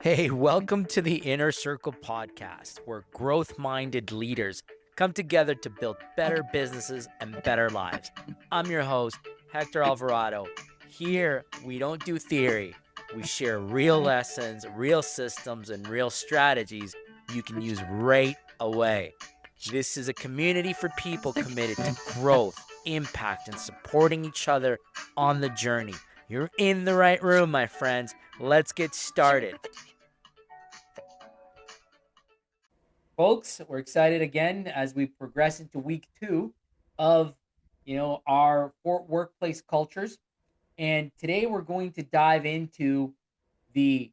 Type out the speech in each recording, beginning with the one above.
Hey, welcome to the Inner Circle podcast, where growth minded leaders come together to build better businesses and better lives. I'm your host, Hector Alvarado. Here, we don't do theory, we share real lessons, real systems, and real strategies you can use right away. This is a community for people committed to growth, impact, and supporting each other on the journey. You're in the right room, my friends. Let's get started. Folks, we're excited again as we progress into week 2 of our workplace cultures. And today we're going to dive into the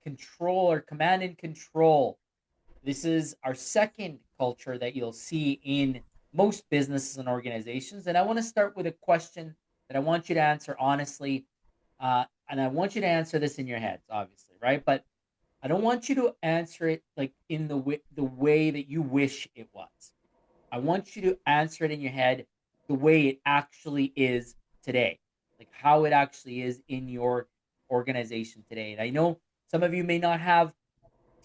control or command and control. This is our second culture that you'll see in most businesses and organizations. And I want to start with a question that I want you to answer honestly. And I want you to answer this in your heads, obviously, right? But I don't want you to answer it like in the way that you wish it was. I want you to answer it in your head the way it actually is today, like how it actually is in your organization today. And I know some of you may not have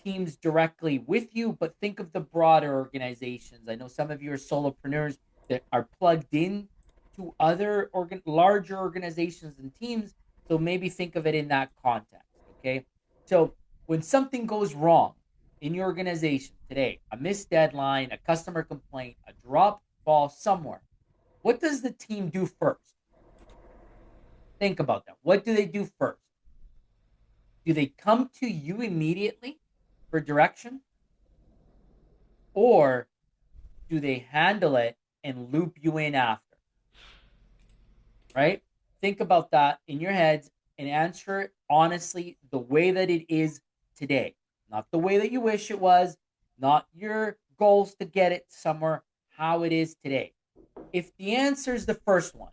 teams directly with you, but think of the broader organizations. I know some of you are solopreneurs that are plugged in to other larger organizations and teams. So maybe think of it in that context. Okay. So when something goes wrong in your organization today, a missed deadline, a customer complaint, a dropped ball somewhere, what does the team do first? Think about that. What do they do first? Do they come to you immediately for direction? Or do they handle it and loop you in after? Right? Think about that in your heads and answer it honestly the way that it is today, not the way that you wish it was, not your goals to get it somewhere, how it is today. If the answer is the first one,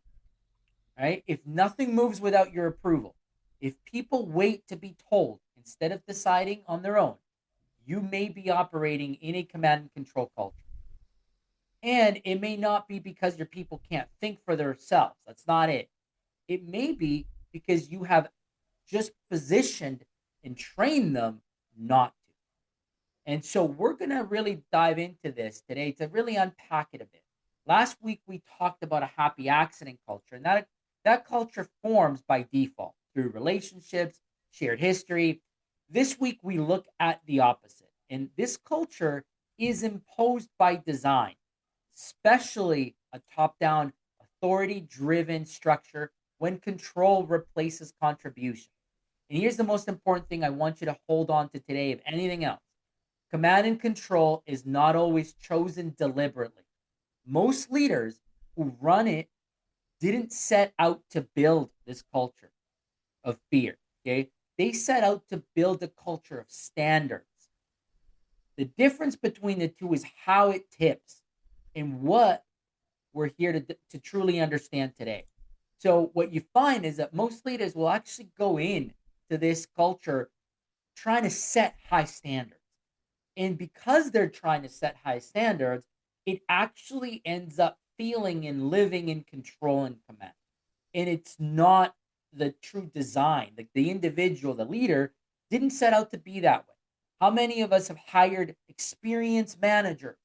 right? If nothing moves without your approval, if people wait to be told instead of deciding on their own, you may be operating in a command and control culture. And it may not be because your people can't think for themselves. That's not it. It may be because you have just positioned and trained them not to. And so we're going to really dive into this today to really unpack it a bit. Last week, we talked about a happy accident culture, and that culture forms by default through relationships, shared history. This week, we look at the opposite. And this culture is imposed by design, especially a top-down, authority-driven structure when control replaces contribution. And here's the most important thing I want you to hold on to today, if anything else. Command and control is not always chosen deliberately. Most leaders who run it didn't set out to build this culture of fear, okay? They set out to build a culture of standards. The difference between the two is how it tips and what we're here to truly understand today. So what you find is that most leaders will actually go in to this culture trying to set high standards. And because they're trying to set high standards, it actually ends up feeling and living in control and command. And it's not the true design. Like the individual, the leader, didn't set out to be that way. How many of us have hired experienced managers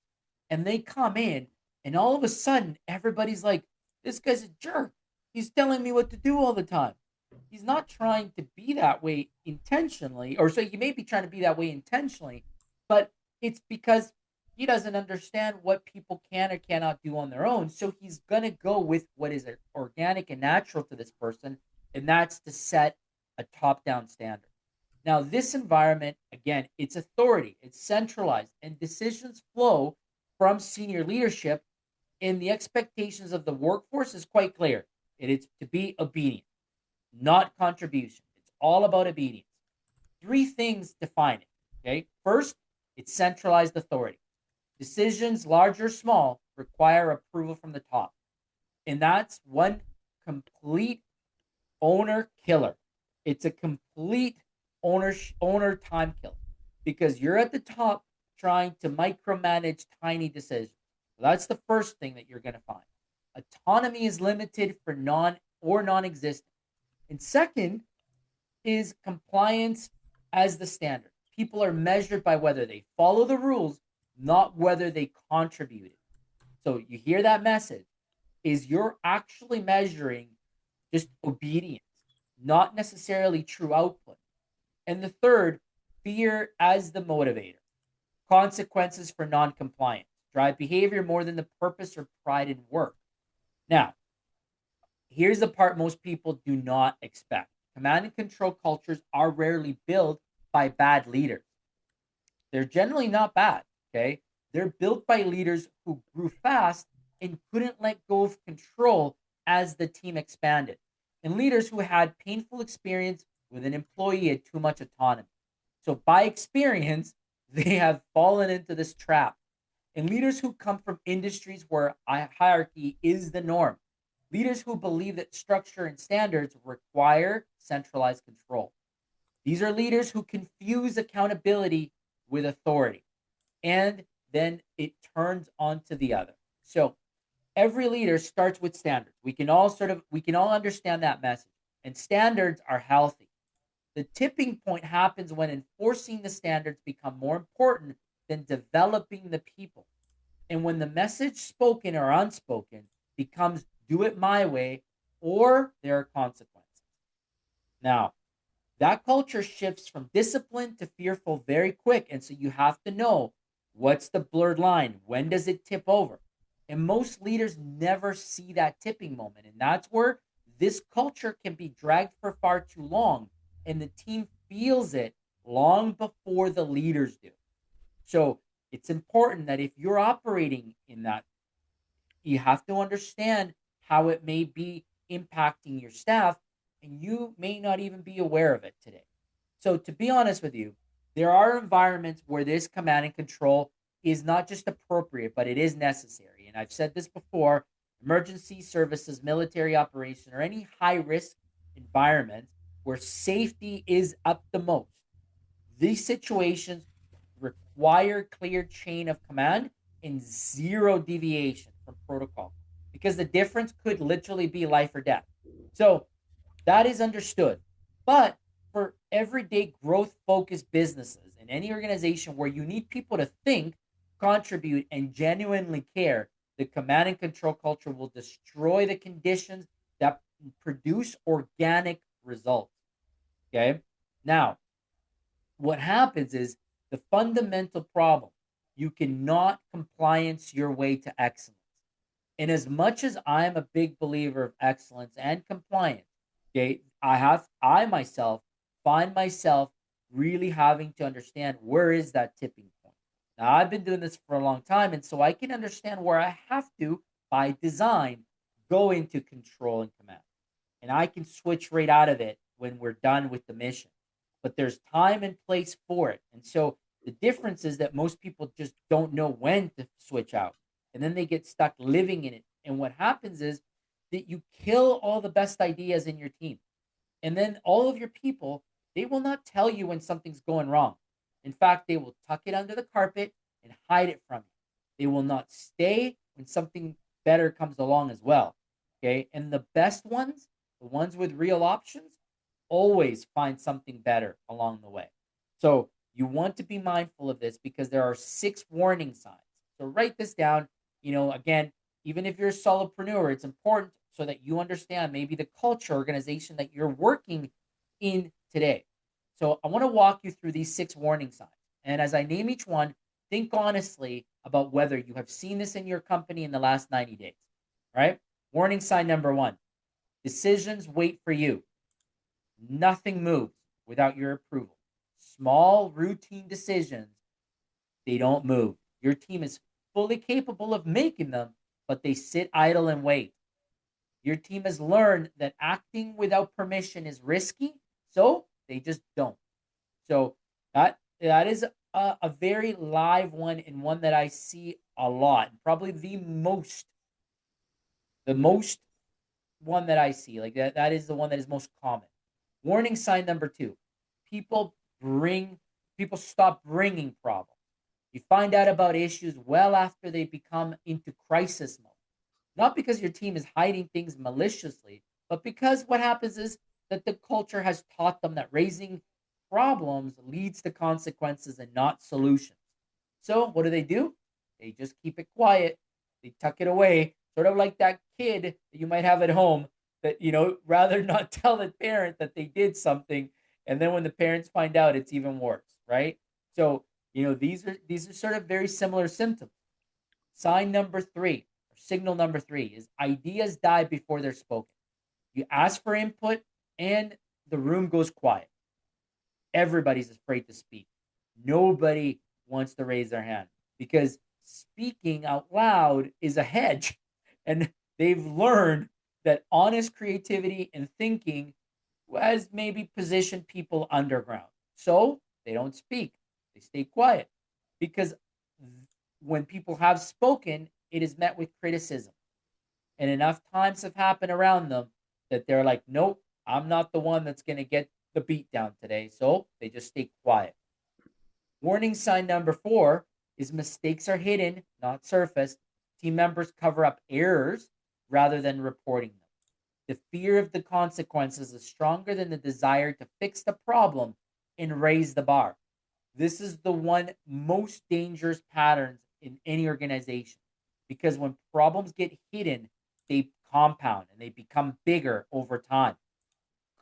and they come in and all of a sudden everybody's like, this guy's a jerk. He's telling me what to do all the time. He's not trying to be that way intentionally, or so he may be trying to be that way intentionally, but it's because he doesn't understand what people can or cannot do on their own. So he's going to go with what is organic and natural to this person, and that's to set a top down standard. Now, this environment, again, it's authority, it's centralized, and decisions flow from senior leadership. And the expectations of the workforce is quite clear. It is to be obedient, not contribution. It's all about obedience. Three things define it. Okay. First, it's centralized authority. Decisions, large or small, require approval from the top. And that's one complete owner killer. It's a complete owner time killer because you're at the top trying to micromanage tiny decisions. So that's the first thing that you're going to find. Autonomy is limited for non-existent. And second is compliance as the standard. People are measured by whether they follow the rules, not whether they contributed. So you hear that message is you're actually measuring just obedience, not necessarily true output. And the third, fear as the motivator. Consequences for non-compliance drive behavior more than the purpose or pride in work. Now, here's the part most people do not expect. Command and control cultures are rarely built by bad leaders. They're generally not bad, okay? They're built by leaders who grew fast and couldn't let go of control as the team expanded, and leaders who had painful experience with an employee had too much autonomy. So, by experience, they have fallen into this trap. And leaders who come from industries where hierarchy is the norm, leaders who believe that structure and standards require centralized control. These are leaders who confuse accountability with authority, and then it turns onto the other. So every leader starts with standards. We can all understand that message, and standards are healthy. The tipping point happens when enforcing the standards become more important than developing the people, and when the message, spoken or unspoken, becomes do it my way or there are consequences. Now, that culture shifts from discipline to fearful very quick. And so you have to know what's the blurred line? When does it tip over? And most leaders never see that tipping moment. And that's where this culture can be dragged for far too long. And the team feels it long before the leaders do. So it's important that if you're operating in that, you have to understand how it may be impacting your staff, and you may not even be aware of it today. So, to be honest with you, there are environments where this command and control is not just appropriate, but it is necessary. And I've said this before: emergency services, military operation, or any high risk environment where safety is up the most. These situations require clear chain of command and zero deviation from protocol, because the difference could literally be life or death. So that is understood. But for everyday growth focused businesses in any organization where you need people to think, contribute, and genuinely care, the command and control culture will destroy the conditions that produce organic results. Okay. Now, what happens is the fundamental problem: you cannot compliance your way to excellence. And as much as I'm a big believer of excellence and compliance, okay, I myself find myself really having to understand where is that tipping point. Now I've been doing this for a long time, and so I can understand where I have to, by design, go into control and command. And I can switch right out of it when we're done with the mission. But there's time and place for it. And so the difference is that most people just don't know when to switch out. And then they get stuck living in it. And what happens is that you kill all the best ideas in your team. And then all of your people, they will not tell you when something's going wrong. In fact, they will tuck it under the carpet and hide it from you. They will not stay when something better comes along as well. Okay. And the best ones, the ones with real options, always find something better along the way. So you want to be mindful of this because there are 6 warning signs. So write this down. Again, even if you're a solopreneur, it's important so that you understand maybe the culture organization that you're working in today. So I want to walk you through these 6 warning signs. And as I name each one, think honestly about whether you have seen this in your company in the last 90 days. Right? Warning sign number 1: decisions wait for you. Nothing moves without your approval. Small routine decisions, they don't move. Your team is fully capable of making them, but they sit idle and wait. Your team has learned that acting without permission is risky, so they just don't. So that is a very live one, and one that I see a lot, and probably the most one that I see. Like that is the one that is most common. Warning sign number 2: people bring people stop bringing problems. You find out about issues well after they become into crisis mode. Not because your team is hiding things maliciously, but because what happens is that the culture has taught them that raising problems leads to consequences and not solutions. So what do? They just keep it quiet. They tuck it away, sort of like that kid that you might have at home that, rather not tell the parent that they did something. And then when the parents find out, it's even worse, right? So, these are sort of very similar symptoms. Sign number three, or signal number three, is ideas die before they're spoken. You ask for input and the room goes quiet. Everybody's afraid to speak. Nobody wants to raise their hand because speaking out loud is a hedge. And they've learned that honest creativity and thinking has maybe positioned people underground. So they don't speak, they stay quiet because when people have spoken, it is met with criticism. And enough times have happened around them that they're like, nope, I'm not the one that's going to get the beat down today. So they just stay quiet. Warning sign number four is mistakes are hidden, not surfaced. Team members cover up errors rather than reporting them. The fear of the consequences is stronger than the desire to fix the problem and raise the bar. This is the one most dangerous patterns in any organization because when problems get hidden, they compound and they become bigger over time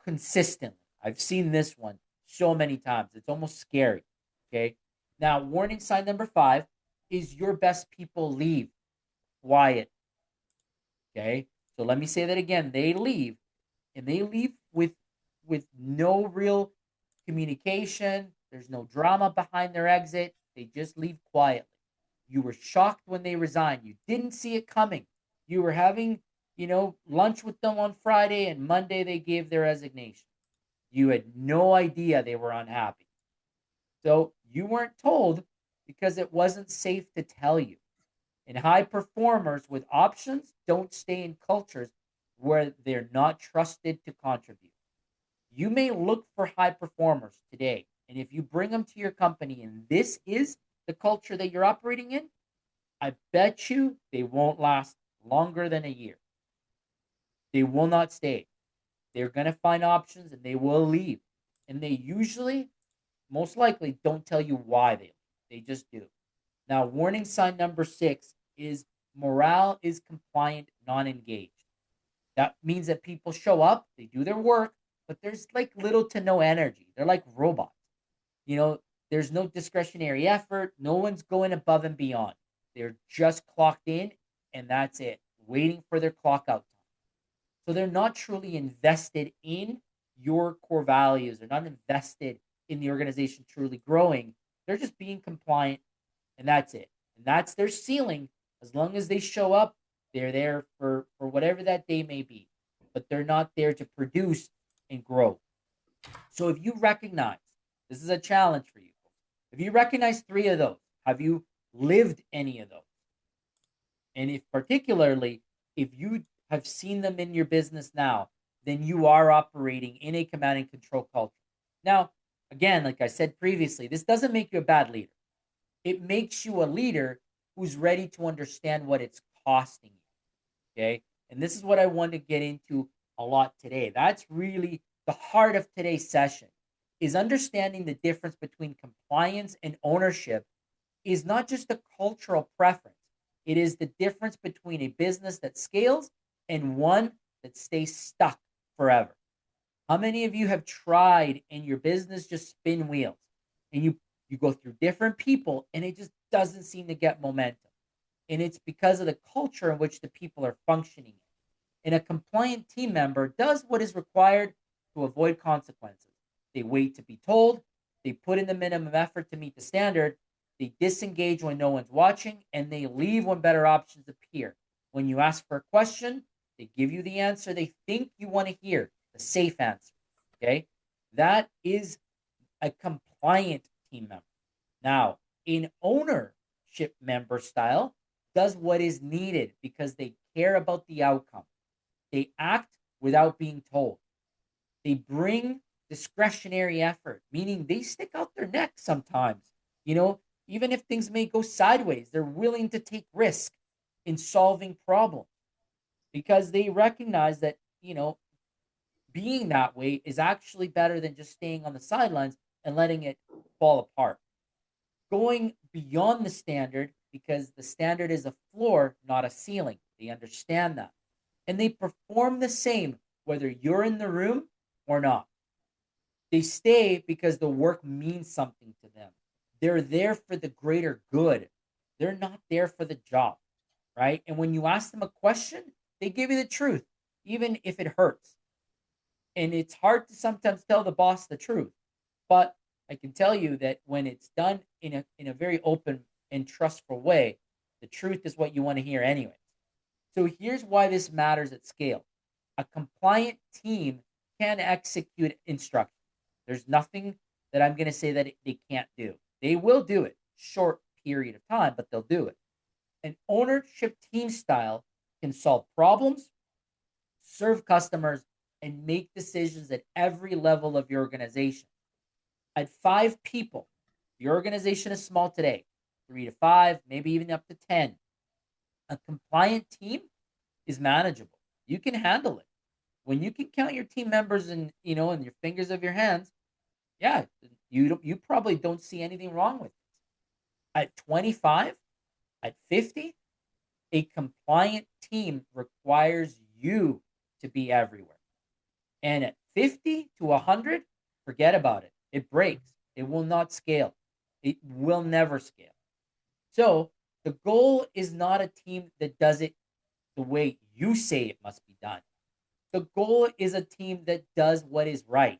consistently. I've seen this one so many times. It's almost scary. Okay. Now, warning sign number five is your best people leave quiet. Okay. So let me say that again. They leave and they leave with no real communication. There's no drama behind their exit. They just leave quietly. You were shocked when they resigned. You didn't see it coming. You were having, lunch with them on Friday and Monday they gave their resignation. You had no idea they were unhappy. So you weren't told because it wasn't safe to tell you. And high performers with options don't stay in cultures where they're not trusted to contribute. You may look for high performers today, and if you bring them to your company and this is the culture that you're operating in, I bet you they won't last longer than a year. They will not stay. They're going to find options and they will leave. And they usually, most likely, don't tell you why they leave. They just do. Now, warning sign number six is morale is compliant, non engaged. That means that people show up, they do their work, but there's like little to no energy. They're like robots. There's no discretionary effort. No one's going above and beyond. They're just clocked in and that's it, waiting for their clock out time. So they're not truly invested in your core values. They're not invested in the organization truly growing. They're just being compliant and that's it. And that's their ceiling. As long as they show up, they're there for whatever that day may be. But they're not there to produce and grow. So if you recognize, this is a challenge for you. If you recognize three of those, have you lived any of those? And if particularly, if you have seen them in your business now, then you are operating in a command and control culture. Now, again, like I said previously, this doesn't make you a bad leader. It makes you a leader who's ready to understand what it's costing you. Okay. And this is what I want to get into a lot today. That's really the heart of today's session is understanding the difference between compliance and ownership is not just a cultural preference. It is the difference between a business that scales and one that stays stuck forever. How many of you have tried and your business just spin wheels and you go through different people and it just doesn't seem to get momentum? And it's because of the culture in which the people are functioning. And a compliant team member does what is required to avoid consequences. They wait to be told, they put in the minimum effort to meet the standard, they disengage when no one's watching, and they leave when better options appear. When you ask for a question, they give you the answer they think you want to hear, the safe answer. Okay? That is a compliant team member. Now, in ownership member style, does what is needed because they care about the outcome. They act without being told. They bring discretionary effort, meaning they stick out their neck sometimes. Even if things may go sideways, they're willing to take risk in solving problems because they recognize that, being that way is actually better than just staying on the sidelines and letting it fall apart. Going beyond the standard, because the standard is a floor, not a ceiling. They understand that. And they perform the same whether you're in the room or not. They stay because the work means something to them. They're there for the greater good. They're not there for the job, right? And when you ask them a question, they give you the truth, even if it hurts. And it's hard to sometimes tell the boss the truth, but I can tell you that when it's done in a very open and trustful way, the truth is what you want to hear anyways. So here's why this matters at scale. A compliant team can execute instructions. There's nothing that I'm going to say that they can't do. They will do it, short period of time, but they'll do it. An ownership team style can solve problems, serve customers, and make decisions at every level of your organization. At 5 people, your organization is small today, 3 to 5, maybe even up to 10. A compliant team is manageable. You can handle it. When you can count your team members in, in your fingers of your hands, yeah, you probably don't see anything wrong with it. At 25, at 50, a compliant team requires you to be everywhere. And at 50 to 100, forget about it. It breaks. It will not scale. It will never scale. So the goal is not a team that does it the way you say it must be done. The goal is a team that does what is right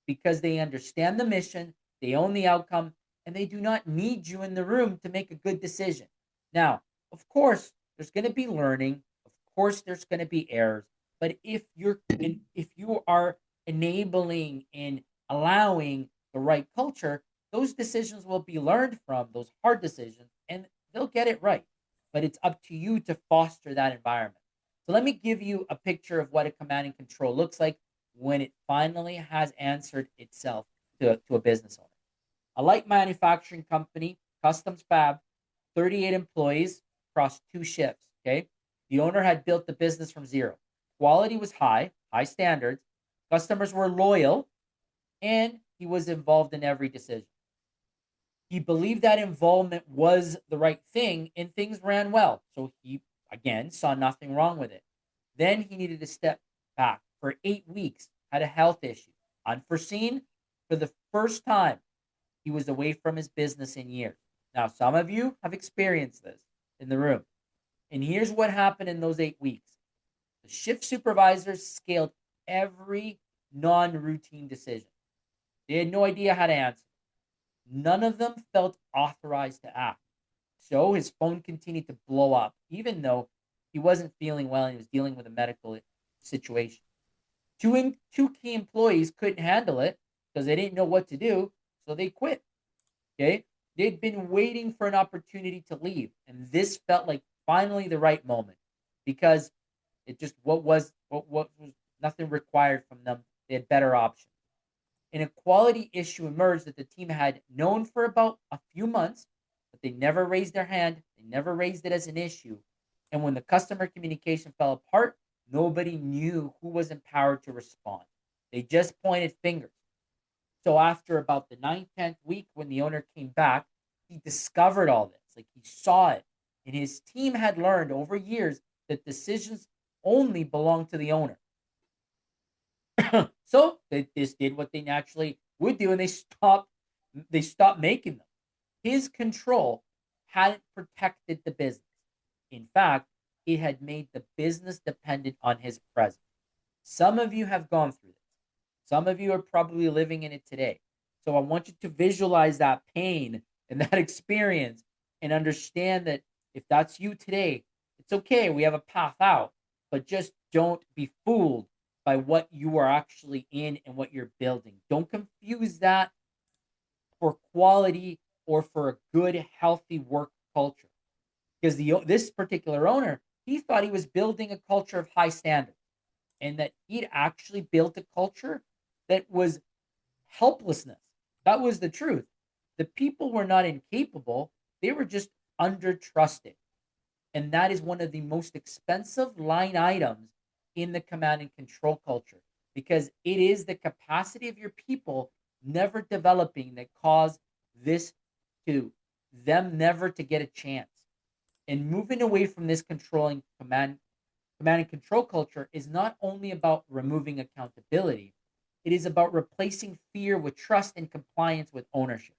because they understand the mission, they own the outcome, and they do not need you in the room to make a good decision. Now, of course, there's going to be learning. Of course, there's going to be errors. But if you are enabling and allowing the right culture, those decisions will be learned from those hard decisions, and they'll get it right. But it's up to you to foster that environment. So let me give you a picture of what a command and control looks like when it finally has answered itself to a business owner. A light manufacturing company, customs fab, 38 employees across 2 shifts. Okay. The owner had built the business from zero. Quality was high standards. Customers were loyal, and he was involved in every decision. He believed that involvement was the right thing, and things ran well. So he, again, saw nothing wrong with it. Then he needed to step back for 8 weeks, had a health issue, unforeseen. For the first time, he was away from his business in years. Now, some of you have experienced this in the room. And here's what happened in those 8 weeks. The shift supervisors scaled every non-routine decision. They had no idea how to answer. None of them felt authorized to act. So his phone continued to blow up, even though he wasn't feeling well and he was dealing with a medical situation. Two key employees couldn't handle it because they didn't know what to do, so they quit. Okay? They'd been waiting for an opportunity to leave, and this felt like finally the right moment because it just what was nothing required from them. They had better options. An equality issue emerged that the team had known for about a few months, but they never raised their hand. They never raised it as an issue. And when the customer communication fell apart, nobody knew who was empowered to respond. They just pointed fingers. So after about the 9th, 10th week, when the owner came back, he discovered all this. Like he saw it. And his team had learned over years that decisions only belong to the owner. So they just did what they naturally would do, and they stopped making them. His control hadn't protected the business. In fact, it had made the business dependent on his presence. Some of you have gone through this. Some of you are probably living in it today. So I want you to visualize that pain and that experience and understand that if that's you today, it's okay. We have a path out, but just don't be fooled by what you are actually in and what you're building. Don't confuse that for quality or for a good, healthy work culture. Because this particular owner, he thought he was building a culture of high standards and that he'd actually built a culture that was helplessness. That was the truth. The people were not incapable, they were just under trusted. And that is one of the most expensive line items in the command and control culture because it is the capacity of your people never developing that cause this to them never to get a chance. And moving away from this controlling command and control culture is not only about removing accountability, it is about replacing fear with trust and compliance with ownership.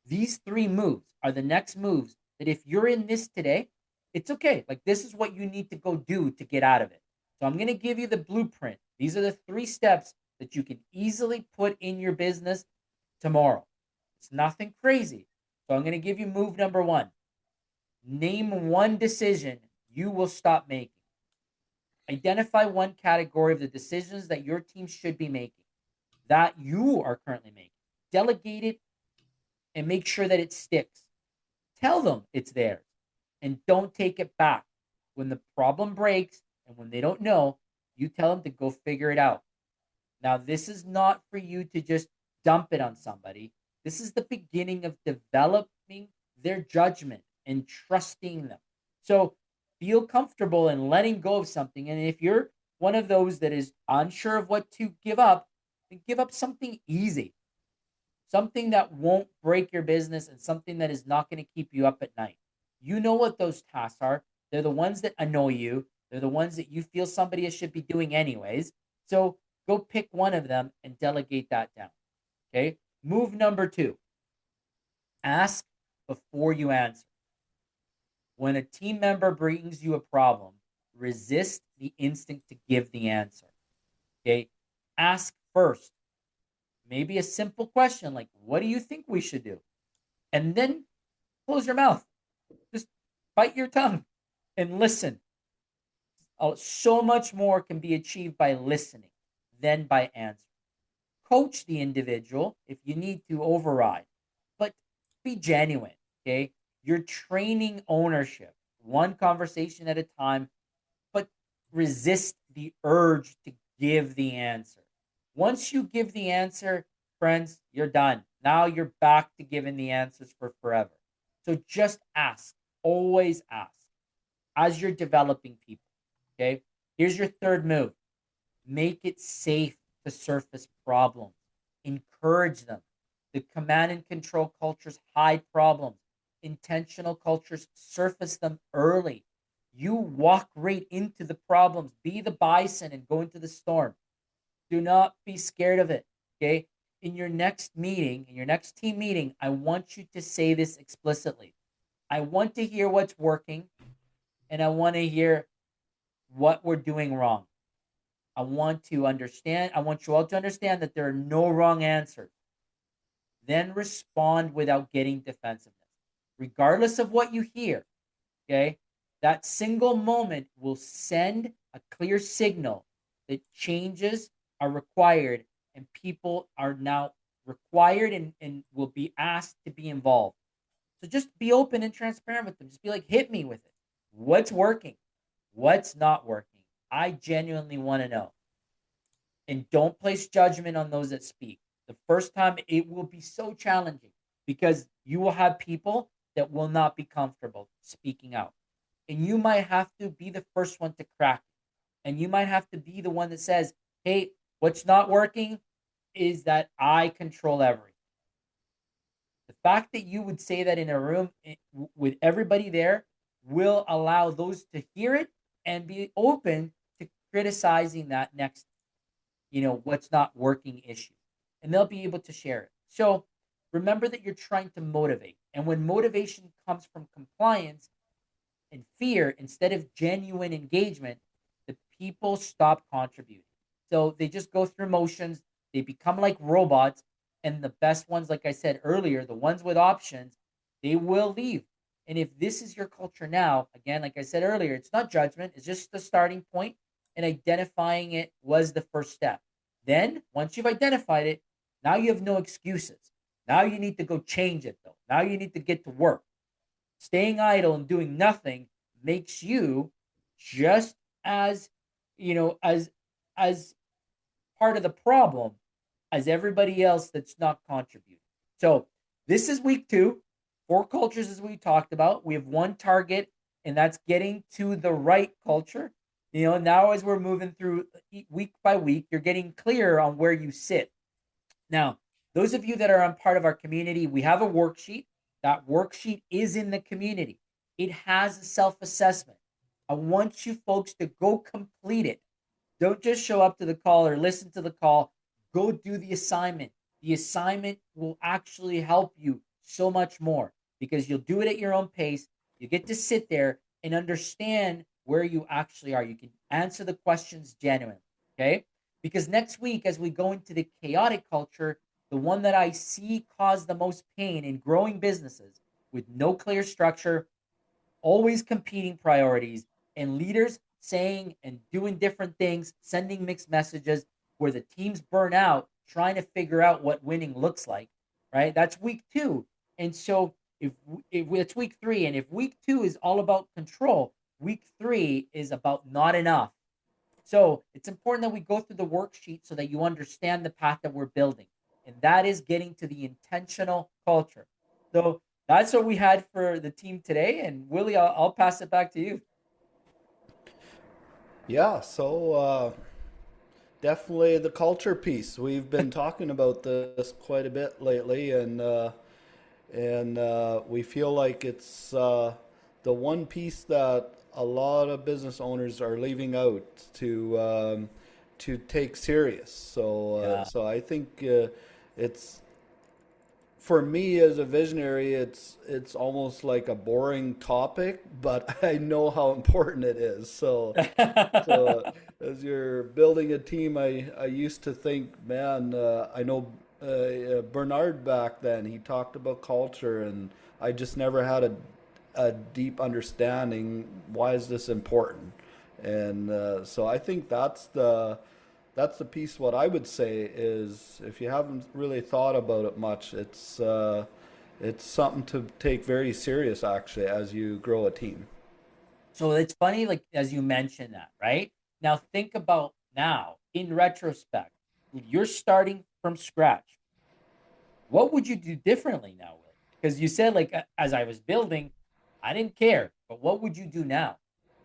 These three moves are the next moves that if you're in this today, it's okay. Like, this is what you need to go do to get out of it. So I'm going to give you the blueprint. These are the 3 steps that you can easily put in your business tomorrow. It's nothing crazy. So I'm going to give you move number 1. Name one decision you will stop making. Identify one category of the decisions that your team should be making, that you are currently making. Delegate it and make sure that it sticks. Tell them it's theirs and don't take it back. When the problem breaks and when they don't know, you tell them to go figure it out. Now, this is not for you to just dump it on somebody. This is the beginning of developing their judgment and trusting them. So feel comfortable in letting go of something. And if you're one of those that is unsure of what to give up, then give up something easy, something that won't break your business and something that is not going to keep you up at night. You know what those tasks are. They're the ones that annoy you. They're the ones that you feel somebody should be doing anyways. So go pick one of them and delegate that down. Okay. Move number 2, ask before you answer. When a team member brings you a problem, resist the instinct to give the answer. Okay. Ask first. Maybe a simple question like, what do you think we should do? And then close your mouth. Just bite your tongue and listen. So much more can be achieved by listening than by answering. Coach the individual if you need to override, but be genuine. Okay. You're training ownership, one conversation at a time, but resist the urge to give the answer. Once you give the answer, friends, you're done. Now you're back to giving the answers for forever. So just ask, always ask as you're developing people. Okay. Here's your 3rd move. Make it safe to surface problems. Encourage them. The command and control cultures hide problems. Intentional cultures surface them early. You walk right into the problems. Be the bison and go into the storm. Do not be scared of it. Okay. In your next meeting, in your next team meeting, I want you to say this explicitly. I want to hear what's working and I want to hear what we're doing wrong. I want you all to understand that there are no wrong answers. Then respond without getting defensiveness. Regardless of what you hear, okay, that single moment will send a clear signal that changes are required and people are now required and will be asked to be involved. So just be open and transparent with them. Just be like, hit me with it. What's working? What's not working? I genuinely want to know. And don't place judgment on those that speak. The first time it will be so challenging because you will have people that will not be comfortable speaking out. And you might have to be the first one to crack it. And you might have to be the one that says, hey, what's not working is that I control everything. The fact that you would say that in a room with everybody there will allow those to hear it and be open to criticizing that next, what's not working issue. And they'll be able to share it. So remember that you're trying to motivate. And when motivation comes from compliance and fear instead of genuine engagement, the people stop contributing. So they just go through motions. They become like robots. And the best ones, like I said earlier, the ones with options, they will leave. And if this is your culture now, again, like I said earlier, it's not judgment. It's just the starting point, and identifying it was the first step. Then once you've identified it, now you have no excuses. Now you need to go change it, though. Now you need to get to work. Staying idle and doing nothing makes you just as, as part of the problem as everybody else that's not contributing. So this is week 2. 4 cultures, as we talked about. We have one target, and that's getting to the right culture. Now as we're moving through week by week, you're getting clear on where you sit. Now, Those of you that are on part of our community, we have a worksheet. That worksheet is in the community. It has a self-assessment. I want you folks to go complete it. Don't just show up to the call or listen to the call. Go do the assignment. The assignment will actually help you so much more because you'll do it at your own pace. You get to sit there and understand where you actually are. You can answer the questions genuinely. Okay. Because next week, as we go into the chaotic culture, the one that I see cause the most pain in growing businesses with no clear structure, always competing priorities, and leaders saying and doing different things, sending mixed messages where the teams burn out trying to figure out what winning looks like, right? That's week 2. And so if it's week 3, and if week 2 is all about control, week 3 is about not enough. So it's important that we go through the worksheet so that you understand the path that we're building. And that is getting to the intentional culture. So that's what we had for the team today. And Willie, I'll pass it back to you. Yeah, so definitely the culture piece. We've been talking about this quite a bit lately, and we feel like it's the one piece that a lot of business owners are leaving out to take serious. Yeah. So I think it's for me as a visionary, it's almost like a boring topic, but I know how important it is. So as you're building a team, I used to think, man, I know Bernard back then, he talked about culture, and I just never had a deep understanding. Why is this important? And so I think that's the piece. What I would say is, if you haven't really thought about it much, it's something to take very serious actually as you grow a team. So it's funny, like as you mentioned that, right? Now think about now in retrospect, you're starting from scratch. What would you do differently now, Willie? Because you said like as I was building, I didn't care, but what would you do now?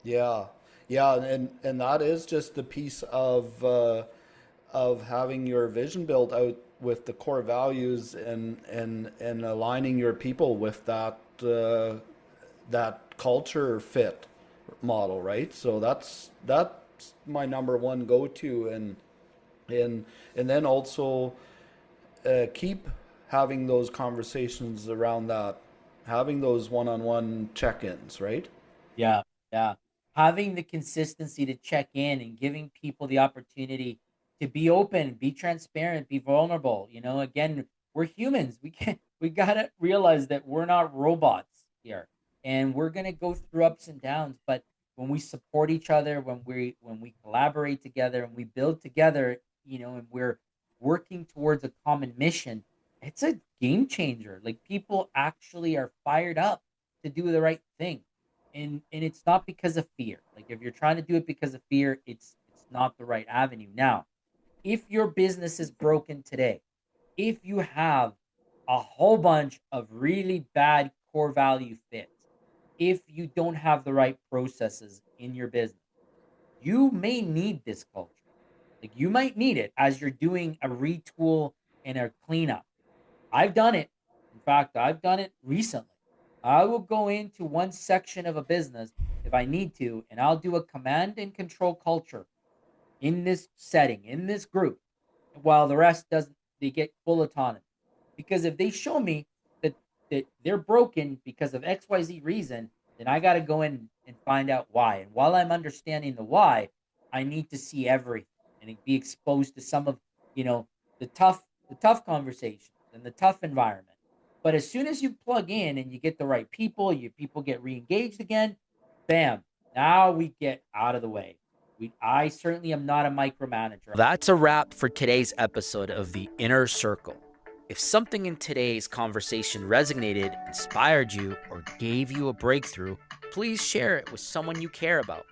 Yeah, yeah, and that is just the piece of having your vision built out with the core values and aligning your people with that culture fit model, right? So that's my number one go to, and and then also keep having those conversations around that, having those one-on-one check-ins, right? Yeah, yeah. Having the consistency to check in and giving people the opportunity to be open, be transparent, be vulnerable. Again, we're humans. We gotta realize that we're not robots here. And we're gonna go through ups and downs. But when we support each other, when we collaborate together and we build together, and we're working towards a common mission, it's a game changer. Like people actually are fired up to do the right thing, and it's not because of fear. Like if you're trying to do it because of fear, it's not the right avenue. Now, if your business is broken today, if you have a whole bunch of really bad core value fits, if you don't have the right processes in your business, you may need this culture. Like you might need it as you're doing a retool and a cleanup. I've done it. In fact, I've done it recently. I will go into one section of a business if I need to, and I'll do a command and control culture in this setting, in this group, while the rest doesn't, they get full autonomy. Because if they show me that they're broken because of XYZ reason, then I got to go in and find out why. And while I'm understanding the why, I need to see everything and be exposed to some of, you know, the tough conversations and the tough environment. But as soon as you plug in and you get the right people, you people get re-engaged again, bam, now we get out of the way. I certainly am not a micromanager. That's a wrap for today's episode of The Inner Circle. If something in today's conversation resonated, inspired you, or gave you a breakthrough, please share it with someone you care about.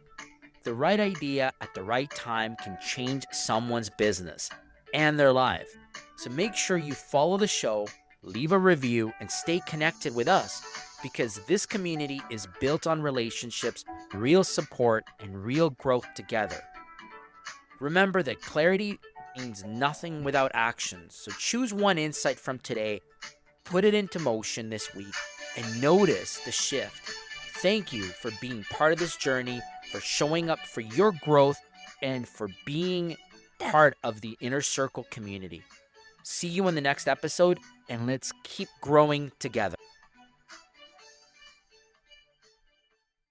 The right idea at the right time can change someone's business and their life. So make sure you follow the show, leave a review, and stay connected with us because this community is built on relationships, real support, and real growth together. Remember that clarity means nothing without action. So choose one insight from today, put it into motion this week, and notice the shift. Thank you for being part of this journey, for showing up for your growth, and for being part of the Inner Circle community. See you in the next episode, and let's keep growing together.